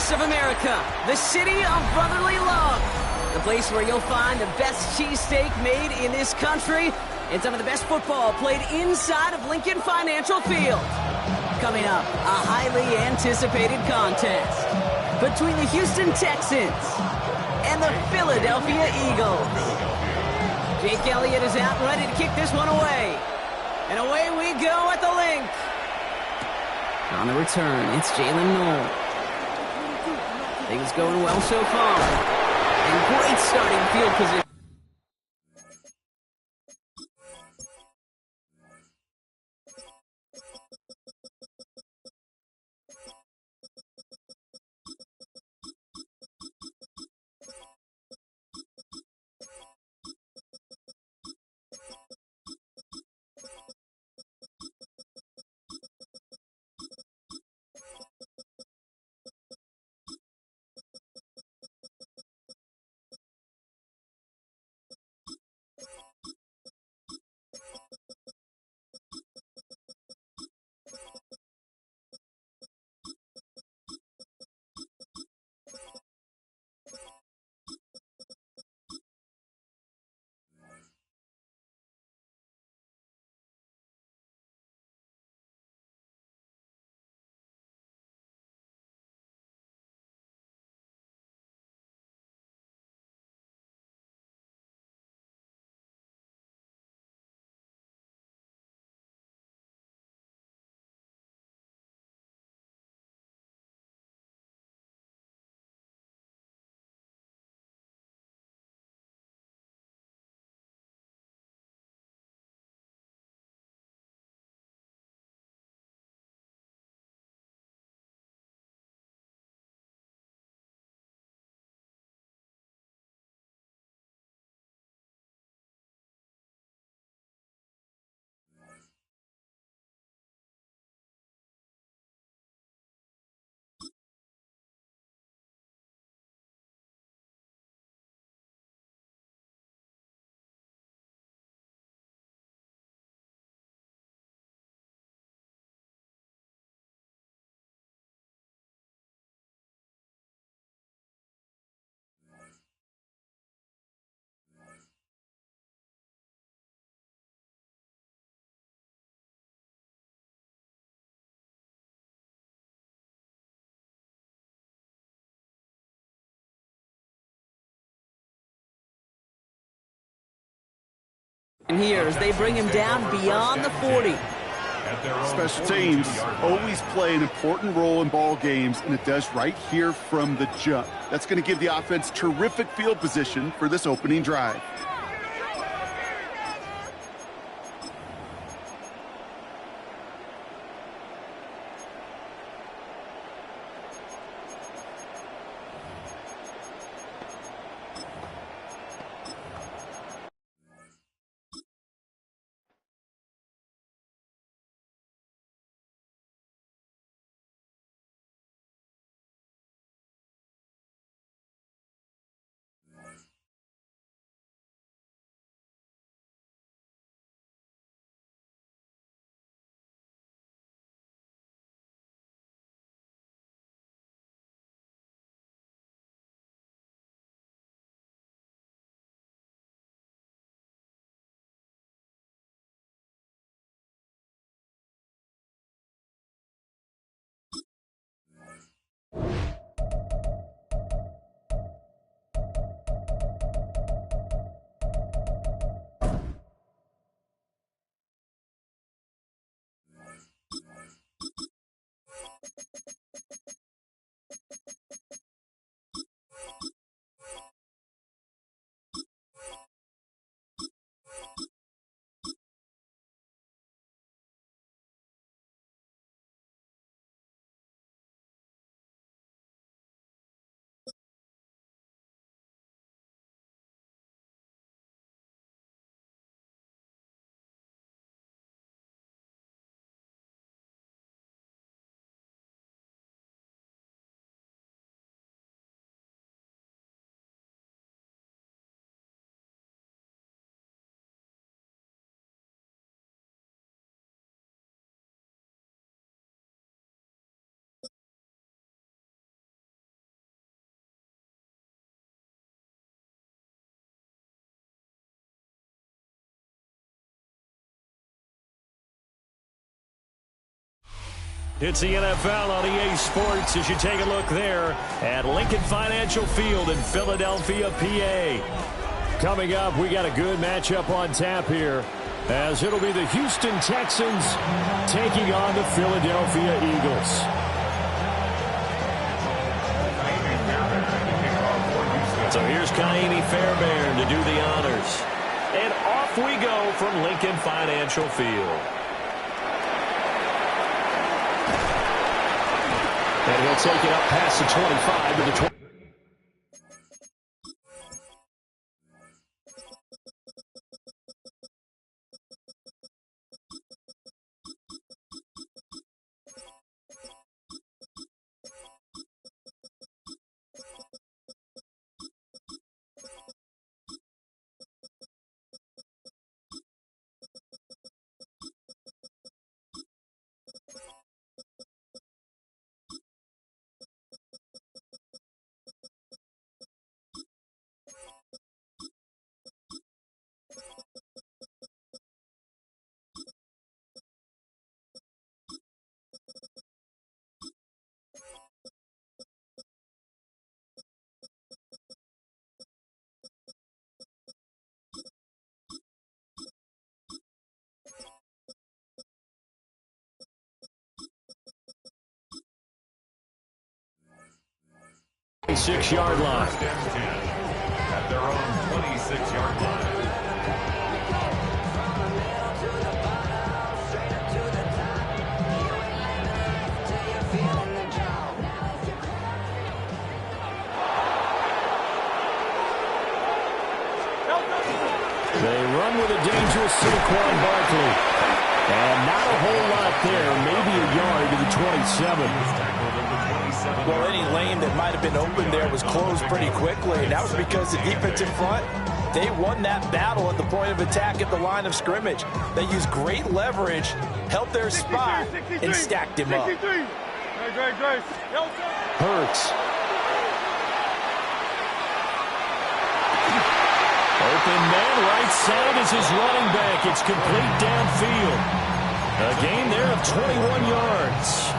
voice of America, the city of brotherly love, the place where you'll find the best cheesesteak made in this country and some of the best football played inside of Lincoln Financial Field. Coming up, a highly anticipated contest between the Houston Texans and the Philadelphia Eagles. Jake Elliott is out and ready to kick this one away. And away we go at the link. On the return, it's Jalen Noel. Things going well so far. And great starting field position. And here as they bring him down beyond the 40. Special teams always play an important role in ball games, and it does right here from the jump. That's going to give the offense terrific field position for this opening drive. It's the NFL on EA Sports as you take a look there at Lincoln Financial Field in Philadelphia, PA. Coming up, we got a good matchup on tap here, as it'll be the Houston Texans taking on the Philadelphia Eagles. So here's Kaimi Fairbairn to do the honors. And off we go from Lincoln Financial Field. And he'll take it up past the 25 to the 20. Six-yard line. At their own 26-yard line. They run with a dangerous Saquon Barkley. And not a whole lot there, maybe a yard to the 27. Well, any lane that might have been open there was closed pretty quickly, and that was because the defense in front, they won that battle at the point of attack at the line of scrimmage. They used great leverage, held their spot, and stacked him up. Hurts. Open man, right side is his running back. It's complete downfield. A gain there of 21 yards.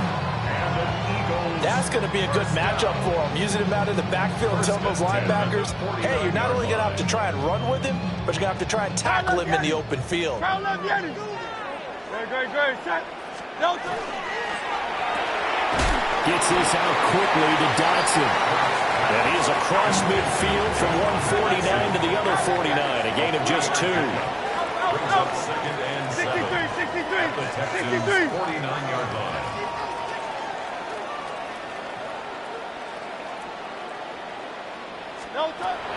That's going to be a good matchup for him, using him out in the backfield, telling those linebackers, hey, you're not only going to have to try and run with him, but you're going to have to try and tackle him in the open field. Gets this out quickly to Dotson. And he's across midfield from 149 to the other 49, a gain of just 2. Brings up 2nd and 7. 63. The Texans' 49-yard line.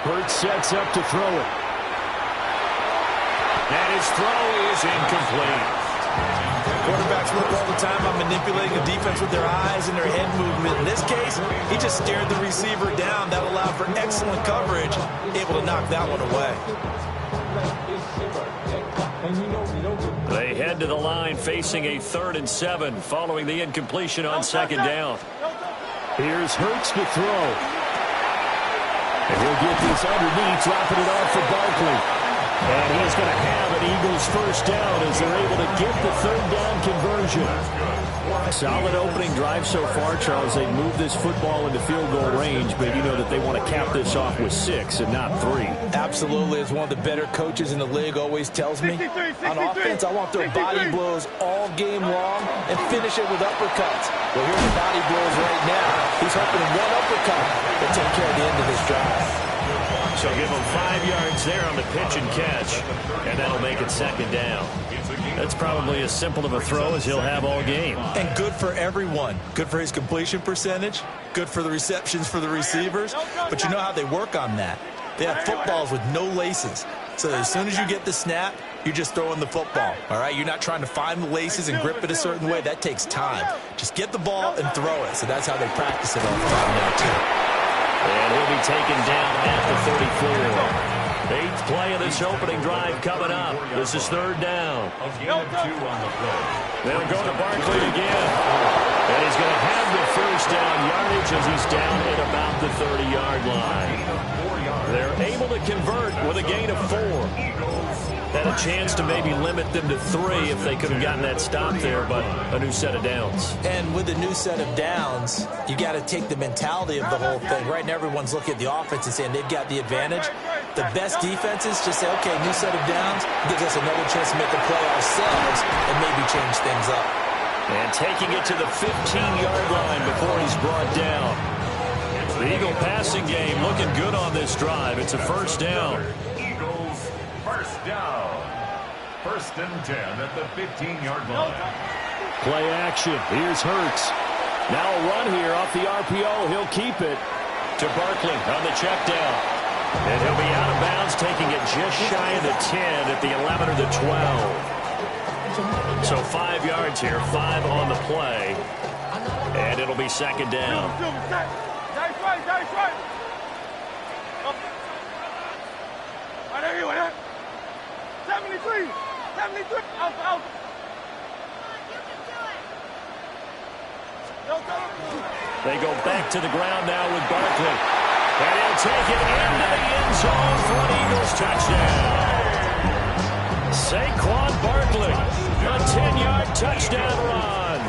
Hurts sets up to throw it. And his throw is incomplete. Quarterbacks look all the time on manipulating the defense with their eyes and their head movement. In this case, he just stared the receiver down. That allowed for excellent coverage, able to knock that one away. They head to the line facing a 3rd and 7 following the incompletion on 2nd down. Here's Hurts to throw. And he'll get this underneath, dropping it off for Barkley. And he's going to have an Eagles first down as they're able to get the 3rd down conversion. Solid opening drive so far, Charles. They've moved this football into field goal range, but you know that they want to cap this off with 6 and not 3. Absolutely. As one of the better coaches in the league always tells me, on offense, I want their body blows all game long and finish it with uppercuts. Well, here's the body blows right now. He's hoping in one uppercut will take care of the end of this drive. So give him 5 yards there on the pitch and catch, and that'll make it 2nd down. That's probably as simple of a throw as he'll have all game. And good for everyone. Good for his completion percentage, good for the receptions for the receivers. But you know how they work on that. They have footballs with no laces. So as soon as you get the snap, you're just throwing the football, all right? You're not trying to find the laces and grip it a certain way. That takes time. Just get the ball and throw it. So that's how they practice it all the time now, too. And he'll be taken down at the 34. 8th play of this opening drive coming up. This is 3rd down. A gain of 2 on the play. They'll go to Barkley again. And he's going to have the first down yardage as he's down at about the 30-yard line. They're able to convert with a gain of 4. had a chance to maybe limit them to 3 if they could have gotten that stop there, but a new set of downs. And with a new set of downs, you got to take the mentality of the whole thing. Right now, everyone's looking at the offense and saying they've got the advantage. The best defenses just say, okay, new set of downs gives us another chance to make a play ourselves and maybe change things up. And taking it to the 15-yard line before he's brought down. The Eagle passing game looking good on this drive. It's a first down. Eagles first down. 1st and 10 at the 15-yard line. Play action. Here's Hurts. Now a run here off the RPO. He'll keep it to Barkley on the check down. And he'll be out of bounds, taking it just shy of the 10 at the 11 or the 12. So 5 yards here, 5 on the play. And it'll be 2nd down. They go back to the ground now with Barkley. And he'll take it into the end zone for an Eagles touchdown. Saquon Barkley, a 10-yard touchdown run.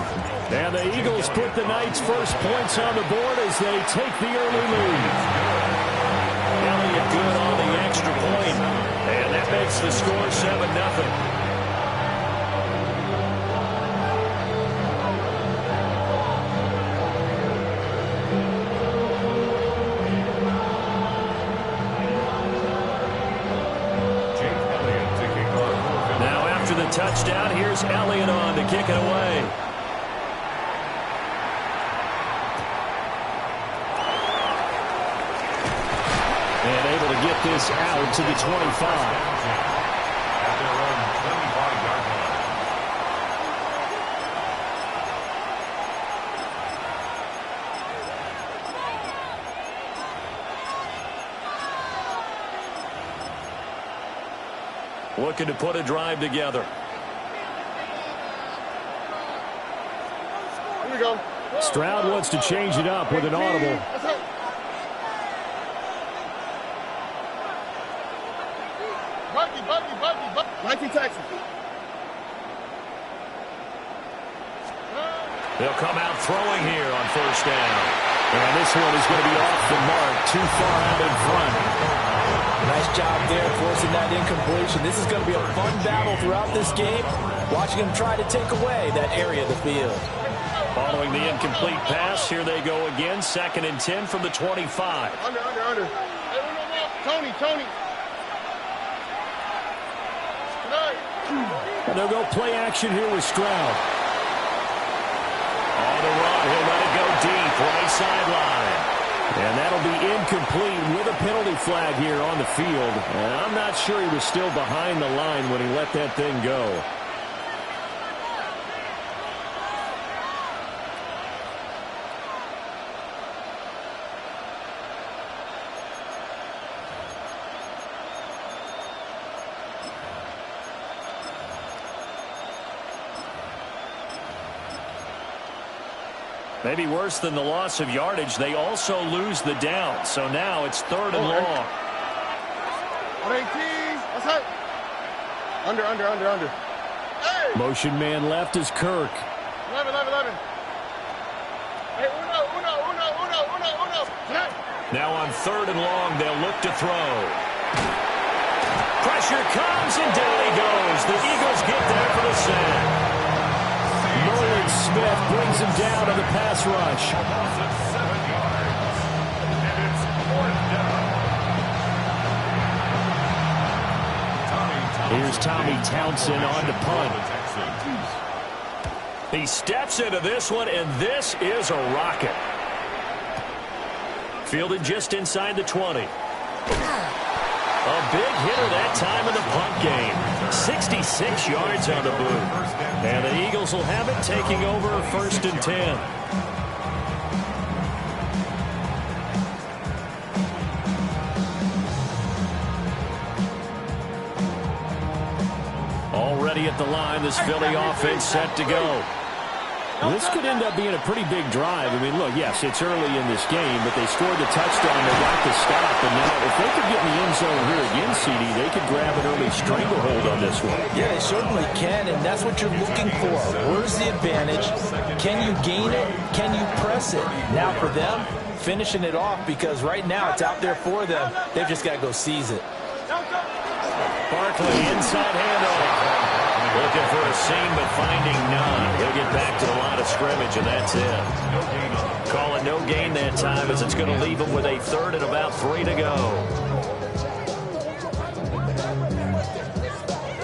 And the Eagles put the Knights' first points on the board as they take the early lead. Elliott good on the extra point. And that makes the score 7-0. Touchdown. Here's Elliott on to kick it away. And able to get this out to the 25. At their own 25-yard line. Looking to put a drive together. Stroud wants to change it up with an audible. They'll come out throwing here on 1st down. And this one is going to be off the mark, too far out in front. Nice job there forcing that incompletion. This is going to be a fun battle throughout this game. Watching him try to take away that area of the field. Following the incomplete pass, here they go again. 2nd and 10 from the 25. Under. Hey, Tony. And they'll go play action here with Stroud. On the run, he'll let it go deep, right sideline. And that'll be incomplete with a penalty flag here on the field. And I'm not sure he was still behind the line when he let that thing go. Maybe worse than the loss of yardage, they also lose the down. So now it's 3rd and long. 118. What's up? Under. Hey! Motion man left is Kirk. 11. Hey, uno. Hey. Now on 3rd and long, they'll look to throw. Pressure comes, and down he goes. The Eagles get there for the sack. Merlin Smith brings him down on the pass rush. Here's Tommy Townsend on to punt. He steps into this one, and this is a rocket. Fielded just inside the 20. A big hitter that time in the punt game. 66 yards on the boot. And the Eagles will have it, taking over 1st and 10. Already at the line, this Philly offense set to go. This could end up being a pretty big drive. I mean, look, yes, it's early in this game, but they scored the touchdown. They got the stop. And now if they could get in the end zone here again, CD, they could grab an early stranglehold on this one. Yeah, they certainly can, and that's what you're looking for. Where's the advantage? Can you gain it? Can you press it? Now for them, finishing it off, because right now it's out there for them. They've just got to go seize it. Barkley, inside handoff. Looking for a seam, but finding none. He'll get back to the line of scrimmage, and that's it. Call it no gain that time, as it's going to leave him with a third and about 3 to go.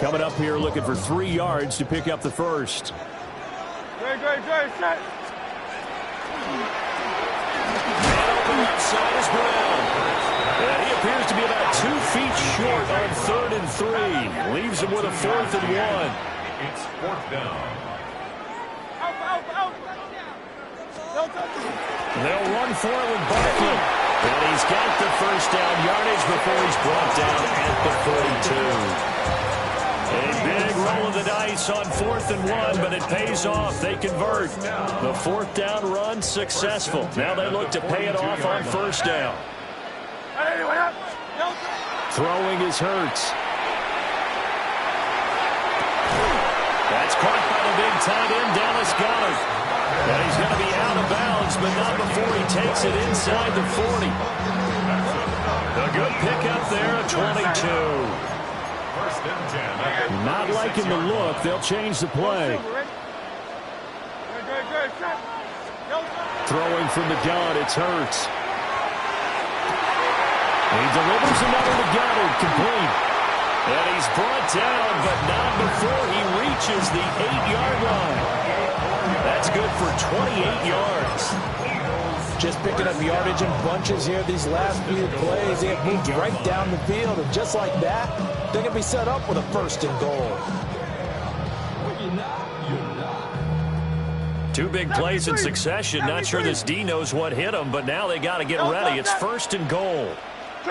Coming up here, looking for 3 yards to pick up the first. Great, set. Man open left side is Brown. And he appears to be about 2 feet short on 3rd and 3. Leaves him with a 4th and 1. It's 4th down. They'll run for it with Barkley. And he's got the first down yardage before he's brought down at the 42. A big roll of the dice on 4th and 1, but it pays off. They convert. The 4th down run successful. Now they look to pay it off on 1st down. Throwing is Hurts. That's caught by the big tight end, Dallas Goedert. And he's going to be out of bounds, but not before he takes it inside the 40. A good pickup there at 22. Not liking the look. They'll change the play. Throwing from the gun, it's Hurts. He delivers another to Goddard, complete. And he's brought down, but not before he reaches the 8-yard line. That's good for 28 yards. Just picking up yardage in bunches here these last few plays. They have moved right down the field, and just like that, they're going to be set up with a 1st and goal. 2 big plays in succession. Not sure this D knows what hit him, but now they got to get ready. It's 1st and goal. And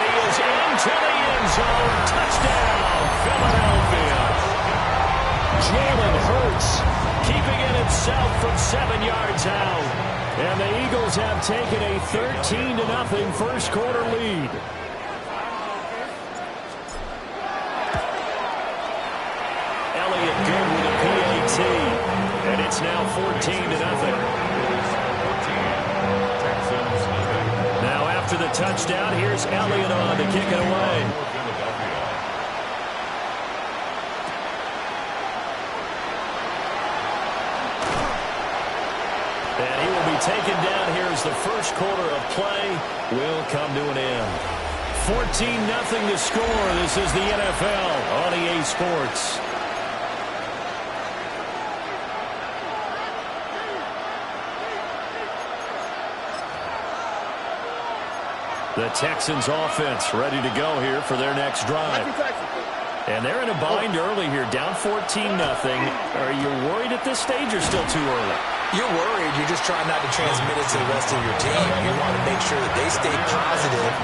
he is into the end zone. Touchdown, Philadelphia. Jalen Hurts keeping it himself from 7 yards out. And the Eagles have taken a 13-0 first quarter lead. Elliott good with a PAT. And it's now 14-0. Now after the touchdown, here's Elliott on to kick it away. And he will be taken down here as the first quarter of play will come to an end. 14-0 to score. This is the NFL on EA Sports. The Texans offense ready to go here for their next drive. And they're in a bind early here, down 14-0. Are you worried at this stage or still too early? You're worried. You're just trying not to transmit it to the rest of your team. You want to make sure that they stay positive.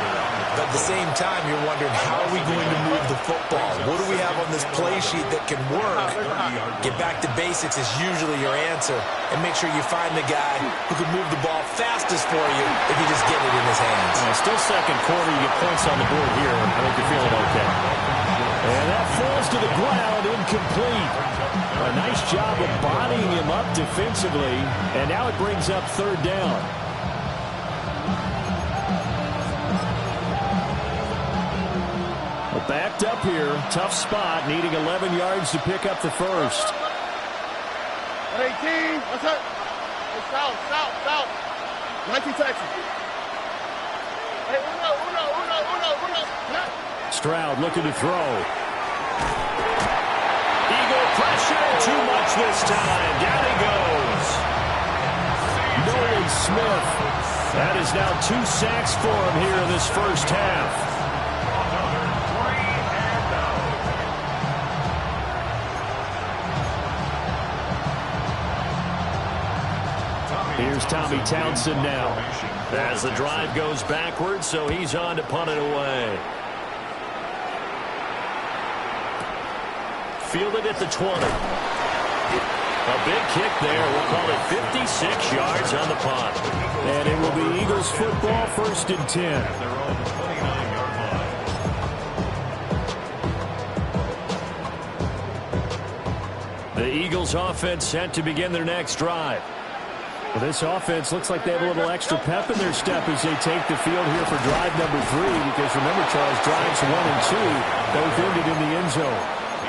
But at the same time, you're wondering, how are we going to move the football? What do we have on this play sheet that can work? Get back to basics is usually your answer. And make sure you find the guy who can move the ball fastest for you if you just get it in his hands. Still second quarter, you get points on the board here. I think you're feeling okay. And that falls to the ground, incomplete. A nice job of bodying him up defensively. And now it brings up 3rd down. Backed up here, tough spot, needing 11 yards to pick up the first. 18, what's up? Hey, south. 19 Texas. Hey, uno. Stroud looking to throw. Eagle pressure, too much this time. Down he goes. Nolan Smith. That is now 2 sacks for him here in this first half. Here's Tommy Townsend now. As the drive goes backwards, so he's on to punt it away. fielded at the 20. A big kick there. We'll call it 56 yards on the punt. And it will be Eagles football, 1st and 10. They're on the 29-yard line. The Eagles offense set to begin their next drive. Well, this offense looks like they have a little extra pep in their step as they take the field here for drive number 3. Because remember, Charles, drives 1 and 2 both ended in the end zone.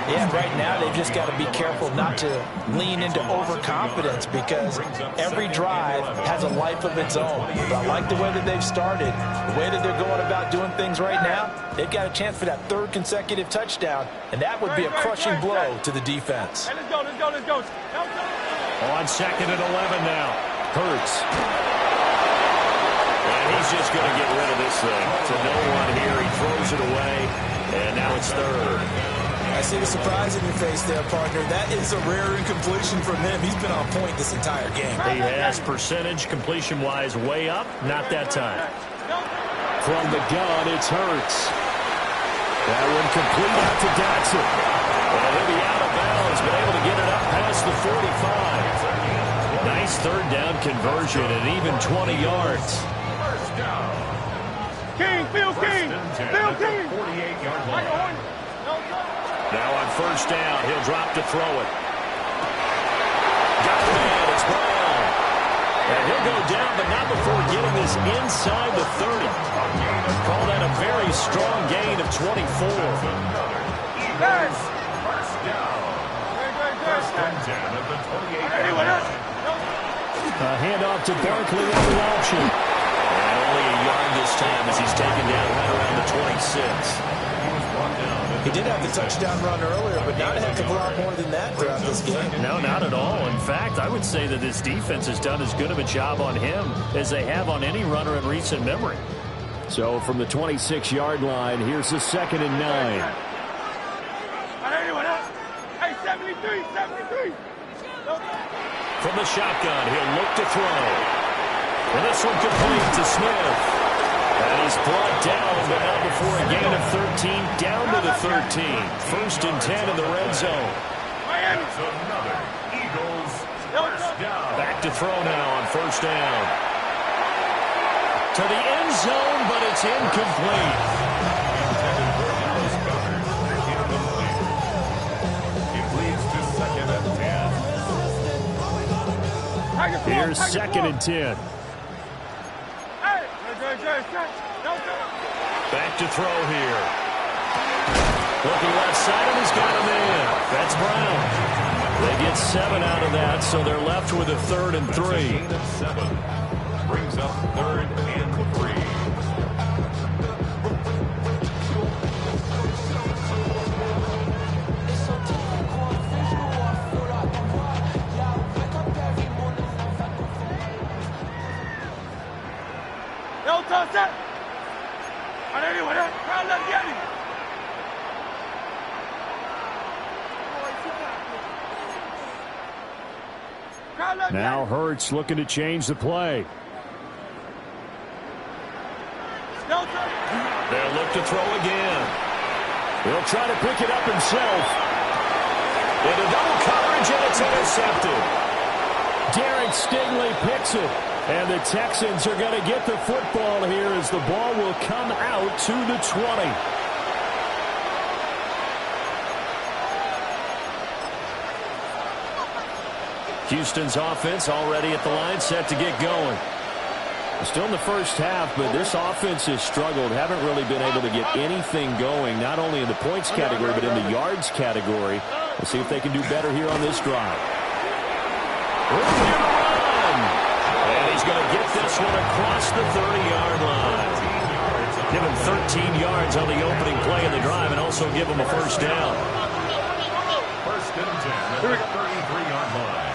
Yeah, right now they've just got to be careful not to lean into overconfidence because every drive has a life of its own. But I like the way that they've started, the way that they're going about doing things right now. They've got a chance for that 3rd consecutive touchdown, and that would be a crushing blow to the defense. Hey, let's go, let's go, let's go. On 2nd and 11 now. Hurts. And he's just going to get rid of this thing. To no one here. He throws it away. And now it's 3rd. I see the surprise in your face there, partner. That is a rare incompletion from him. He's been on point this entire game. He has percentage completion-wise way up. Not that time. From the gun, it's Hurts. That one complete out to Dotson. And he'll be out of bounds, but able to get it up past the 45. Nice 3rd down conversion and even 20 yards. King, Phil King, Phil King. 48-yard line. Now on 1st down, he'll drop to throw it. Got it in, it's Brown. And he'll go down, but not before getting this inside the 30. Call that a very strong gain of 24. Yes. First down. First and 10 at the 28-yard line. A handoff to Barkley on the option. And only a yard this time as he's taken down right around the 26. He did have the touchdown run earlier, but not a heck of a lot more than that throughout this game. No, not at all. In fact, I would say that this defense has done as good of a job on him as they have on any runner in recent memory. So from the 26-yard line, here's the 2nd and 9. Hey, 73, 73. From the shotgun, he'll look to throw. And this one complete to Smith. And he's brought down, but not before a gain of 13, down to the 13. 1st and 10 in the red zone. That's another Eagles first down. Back to throw now on 1st down. To the end zone, but it's incomplete. It leads to 2nd and 10. Here's 2nd and 10. Back to throw here. Looking left side, and he's got him in. That's Brown. They get 7 out of that, so they're left with a 3rd and 3. 7 brings up 3rd and 3. Now Hurts looking to change the play. They'll look to throw again. He'll try to pick it up himself. Into double coverage, and it's intercepted. Derek Stingley picks it. And the Texans are going to get the football here as the ball will come out to the 20. Houston's offense already at the line, set to get going. Still in the first half, but this offense has struggled. Haven't really been able to get anything going, not only in the points category, but in the yards category. We'll see if they can do better here on this drive. And he's going to get this one across the 30-yard line. Give him 13 yards on the opening play of the drive and also give him a 1st down. 1st and 10 at the 33-yard line.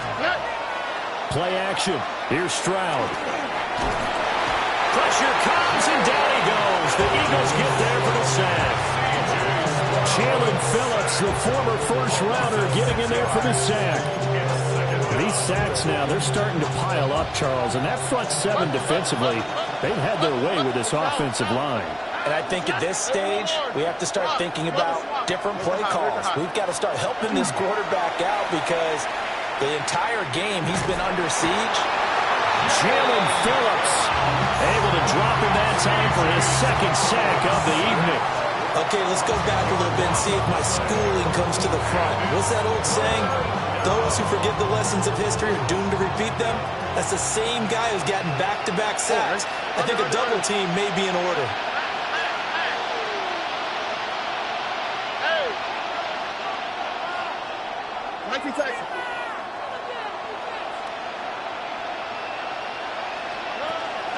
Play action. Here's Stroud. Pressure comes, and down he goes. The Eagles get there for the sack. Jalen Phillips, the former first-rounder, getting in there for the sack. These sacks now, they're starting to pile up, Charles. And that front 7 defensively, they've had their way with this offensive line. And I think at this stage, we have to start thinking about different play calls. We've got to start helping this quarterback out because the entire game he's been under siege. Jalen Phillips able to drop him that time for his second sack of the evening. Okay, let's go back a little bit and see if my schooling comes to the front. What's that old saying? Those who forget the lessons of history are doomed to repeat them. That's the same guy who's gotten back-to-back sacks. I think a double team may be in order.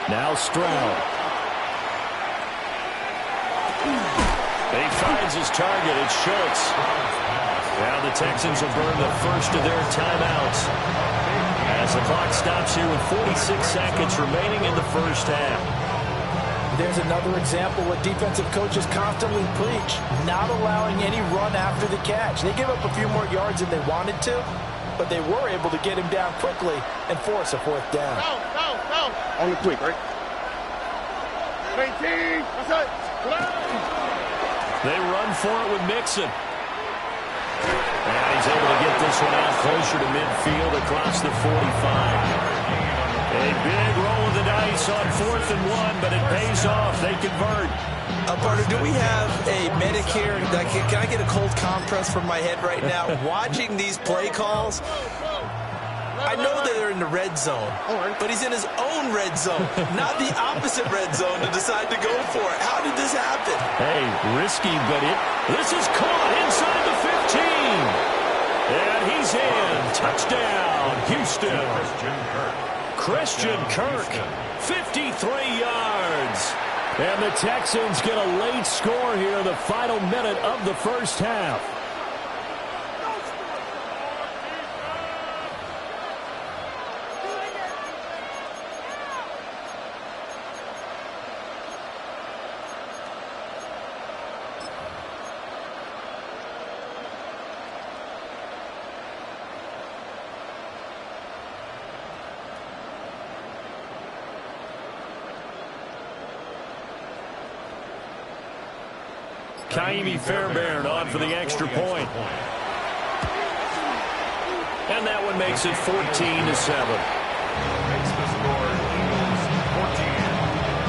Now Stroud. He finds his target. It's Schultz. Now the Texans will burn the first of their timeouts as the clock stops here with 46 seconds remaining in the first half. There's another example what defensive coaches constantly preach, not allowing any run after the catch. They gave up a few more yards than they wanted to, but they were able to get him down quickly and force a fourth down. On the quick, right? 19. That's it. They run for it with Mixon. And he's able to get this one out closer to midfield across the 45. A big roll of the dice on 4th and 1, but it pays off. They convert. Partner, do we have a medic here? Can I get a cold compress from my head right now? Watching these play calls, I know that they're in the red zone, but he's in his own red zone, not the opposite red zone to decide to go for it. How did this happen? Hey, risky, but this is caught inside the 15. And he's in. Touchdown, Houston. Christian Kirk, 53 yards. And the Texans get a late score here in the final minute of the first half. Kaimi Fairbairn on for the extra point. And that one makes it 14-7. Makes the score Eagles 14,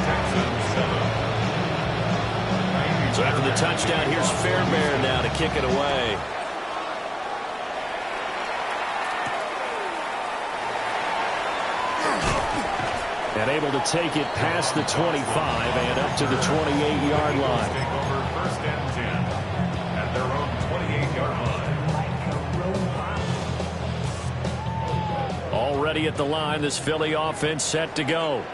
Texans 7. So after the touchdown, here's Fairbairn now to kick it away. And able to take it past the 25 and up to the 28-yard line. Take over 1st and 10 at their own 28-yard line. Already at the line, this Philly offense set to go.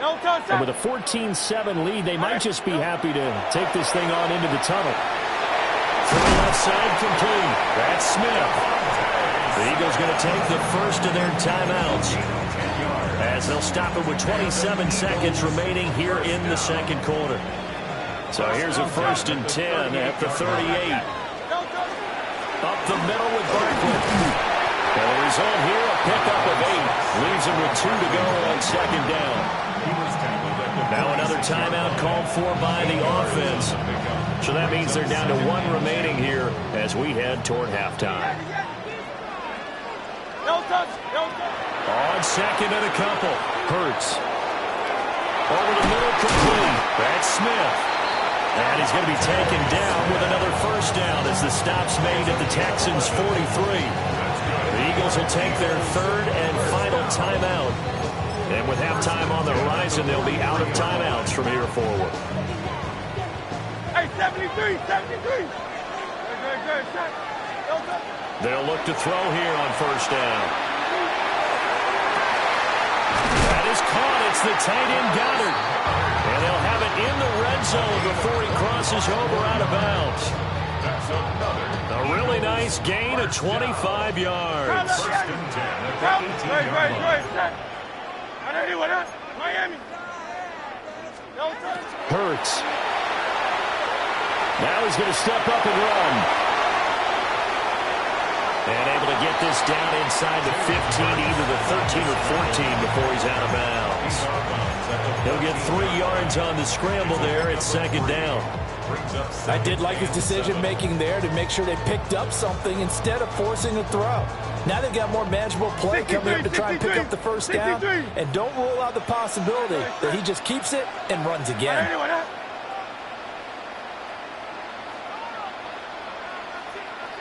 And with a 14-7 lead, they might just be happy to take this thing on into the tunnel. From the left side, complete. That's Smith. The Eagles going to take the first of their timeouts, as they'll stop it with 27 seconds remaining here in the second quarter. So here's a 1st and 10 at the 38. Up the middle with Barkley. And the result here, a pickup of 8. Leaves him with 2 to go on 2nd down. Now another timeout called for by the offense. So that means they're down to 1 remaining here as we head toward halftime. On 2nd and a couple. Hurts. Over the middle, complete. That's Smith. And he's going to be taken down with another 1st down as the stop's made at the Texans' 43. The Eagles will take their 3rd and final timeout. And with halftime on the horizon, they'll be out of timeouts from here forward. Hey, 73, 73. They'll look to throw here on 1st down. That is caught. It's the tight end Goddard. And they'll have it in the red zone before he crosses over out of bounds. A really nice gain of 25 yards. Hurts. Now he's going to step up and run. And able to get this down inside the 15, either the 13 or 14 before he's out of bounds. He'll get 3 yards on the scramble there at second down. I did like his decision-making there to make sure they picked up something instead of forcing a throw. Now they've got more manageable play coming up to try and pick up the first down. And don't rule out the possibility that he just keeps it and runs again.